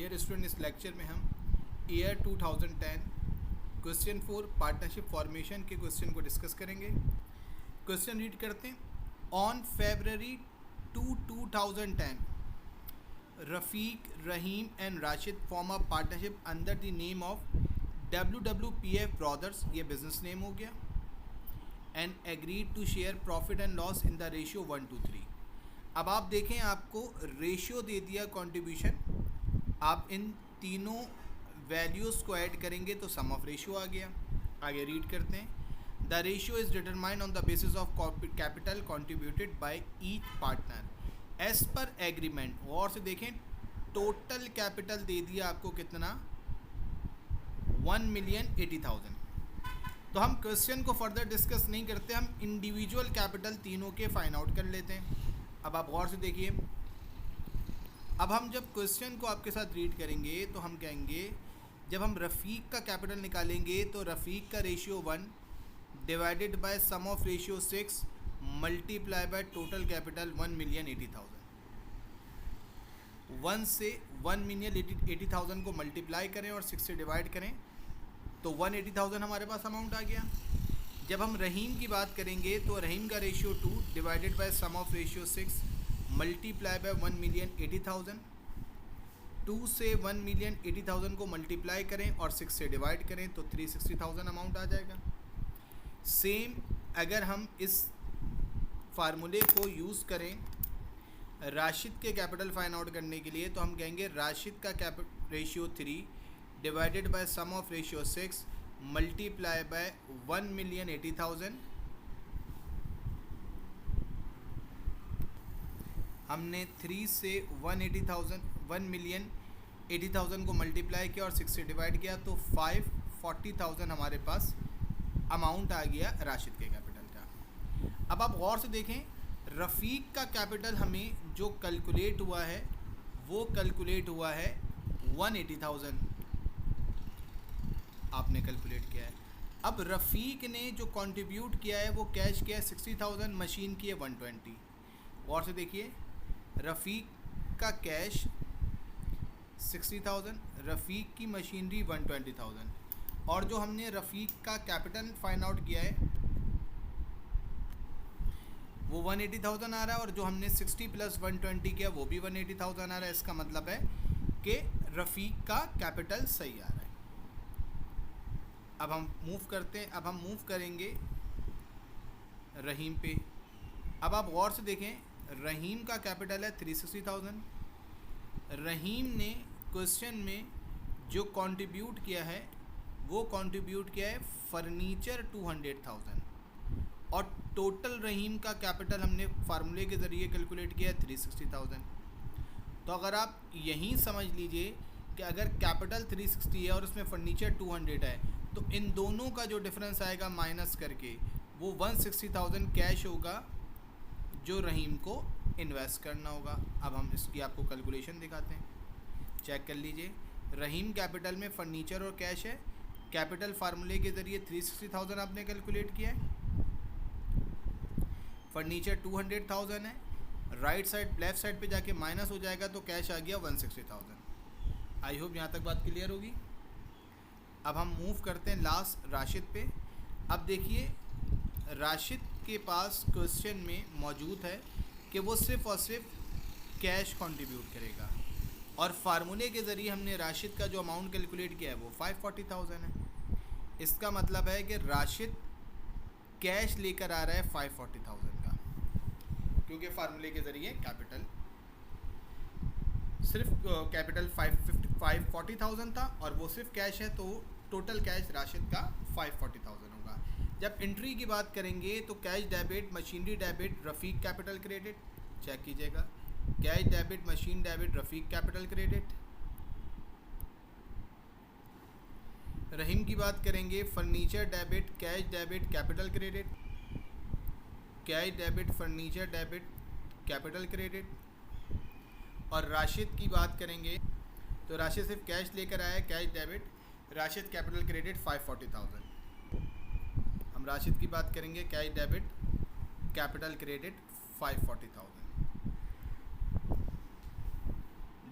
Dear student, इस lecture में हम ईयर 2010 क्वेश्चन 4 पार्टनरशिप फॉर्मेशन के क्वेश्चन को डिस्कस करेंगे। क्वेश्चन रीड करते हैं। On February 2010 Rafiq, Rahim and Rashid form a partnership under the name of WWPF brothers, ये बिजनेस नेम हो गया, and agreed to share profit and loss in the ratio 1:3। अब आप देखें, आपको रेशियो दे दिया कंट्रीब्यूशन, आप इन तीनों वैल्यूज़ को ऐड करेंगे तो सम ऑफ रेशियो आ गया। आगे रीड करते हैं। The ratio is determined on the basis of capital contributed by each partner as per agreement. और से देखें, टोटल कैपिटल दे दिया आपको कितना, 1,80,000। तो हम क्वेश्चन को फर्दर डिस्कस नहीं करते, हम इंडिविजुअल कैपिटल तीनों के फाइंड आउट कर लेते हैं। अब आप गौर से देखिए, अब हम जब क्वेश्चन को आपके साथ रीड करेंगे तो हम कहेंगे, जब हम रफ़ीक का कैपिटल निकालेंगे तो रफ़ीक का ratio 1 divided by sum of ratio 6 multiply by total capital 1,80,000। 1 से 1,80,000 को मल्टीप्लाई करें और 6 से डिवाइड करें तो 180,000 हमारे पास अमाउंट आ गया। जब हम रहीम की बात करेंगे तो रहीम का ratio 2 divided by sum of ratio 6 multiply by 1,80,000। 2 से 1,80,000 को मल्टीप्लाई करें और 6 से डिवाइड करें तो 360,000 अमाउंट आ जाएगा। सेम अगर हम इस फार्मूले को यूज़ करें राशिद के कैपिटल फाइंड आउट करने के लिए, तो हम कहेंगे राशिद का ratio 3 divided by sum of ratio 6 multiply by 1,80,000। हमने 3 से 1,80,000 को मल्टीप्लाई किया और 6 से डिवाइड किया तो 540,000 हमारे पास अमाउंट आ गया राशिद के कैपिटल का। अब आप गौर से देखें, रफ़ीक का कैपिटल हमें जो कैलकुलेट हुआ है वो कैलकुलेट हुआ है 180,000 आपने कैलकुलेट किया है। अब रफ़ीक ने जो कंट्रीब्यूट किया है वो कैश किया है 60,000, मशीन की है 120। गौर से देखिए, रफ़ीक का कैश 60,000, रफ़ीक की मशीनरी 120,000, और जो हमने रफ़ीक का कैपिटल फाइंड आउट किया है वो 180,000 आ रहा है, और जो हमने 60 + 120 किया वो भी 180,000 आ रहा है। इसका मतलब है कि रफ़ीक का कैपिटल सही आ रहा है। अब हम मूव करते हैं, अब हम मूव करेंगे रहीम पे। अब आप गौर से देखें, रहीम का कैपिटल है 360,000। रहीम ने क्वेश्चन में जो कंट्रीब्यूट किया है वो कंट्रीब्यूट किया है फर्नीचर 200,000, और टोटल रहीम का कैपिटल हमने फार्मूले के ज़रिए कैलकुलेट किया है 360,000। तो अगर आप यहीं समझ लीजिए कि अगर कैपिटल 360 है और उसमें फर्नीचर 200 है, तो इन दोनों का जो डिफरेंस आएगा माइनस करके वो 160,000 कैश होगा जो रहीम को इन्वेस्ट करना होगा। अब हम इसकी आपको कैलकुलेशन दिखाते हैं, चेक कर लीजिए। रहीम कैपिटल में फर्नीचर और कैश है, कैपिटल फार्मूले के ज़रिए 360,000 आपने कैलकुलेट किया है, फर्नीचर 200,000 है, राइट साइड लेफ़्ट साइड पे जाके माइनस हो जाएगा तो कैश आ गया 160,000। आई होप यहाँ तक बात क्लियर होगी। अब हम मूव करते हैं लास्ट राशिद पे। अब देखिए, राशिद के पास क्वेश्चन में मौजूद है कि वो सिर्फ़ और सिर्फ कैश कंट्रीब्यूट करेगा, और फार्मूले के ज़रिए हमने राशिद का जो अमाउंट कैलकुलेट किया है वो 540,000 है। इसका मतलब है कि राशिद कैश लेकर आ रहा है 540,000 का, क्योंकि फार्मूले के ज़रिए कैपिटल सिर्फ कैपिटल 540,000 था और वो सिर्फ कैश है, तो टोटल कैश राशिद का 540,000 होगा। जब एंट्री की बात करेंगे तो कैश डेबिट, मशीनरी डेबिट, रफ़ीक कैपिटल क्रेडिट, चेक कीजिएगा, कैश डेबिट, मशीन डेबिट, रफ़ीक कैपिटल क्रेडिट। रहीम की बात करेंगे, furniture debit, cash debit, capital credit, cash debit, furniture debit, capital credit. और राशिद की बात करेंगे तो राशिद सिर्फ कैश लेकर आया है, cash debit, Rashid capital credit 540,000। हम राशिद की बात करेंगे, cash debit, capital credit 540,000।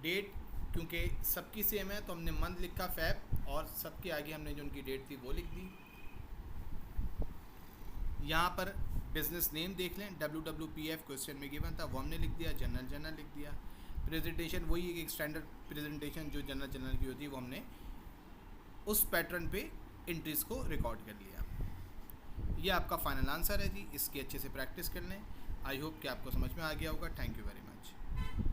Date क्योंकि सबकी सेम है तो हमने मंथ लिखा फ़ेब, और सबके आगे हमने जो उनकी डेट थी वो लिख दी। यहाँ पर बिजनेस नेम देख लें, WWPF क्वेश्चन में गिवन था, वो हमने लिख दिया। जनरल लिख दिया। प्रेजेंटेशन वही एक स्टैंडर्ड प्रेजेंटेशन जो जनरल की होती है, वो हमने उस पैटर्न पे एंट्रीज को रिकॉर्ड कर लिया। ये आपका फाइनल आंसर है जी। इसकी अच्छे से प्रैक्टिस कर लें। आई होप कि आपको समझ में आ गया होगा। Thank you very much.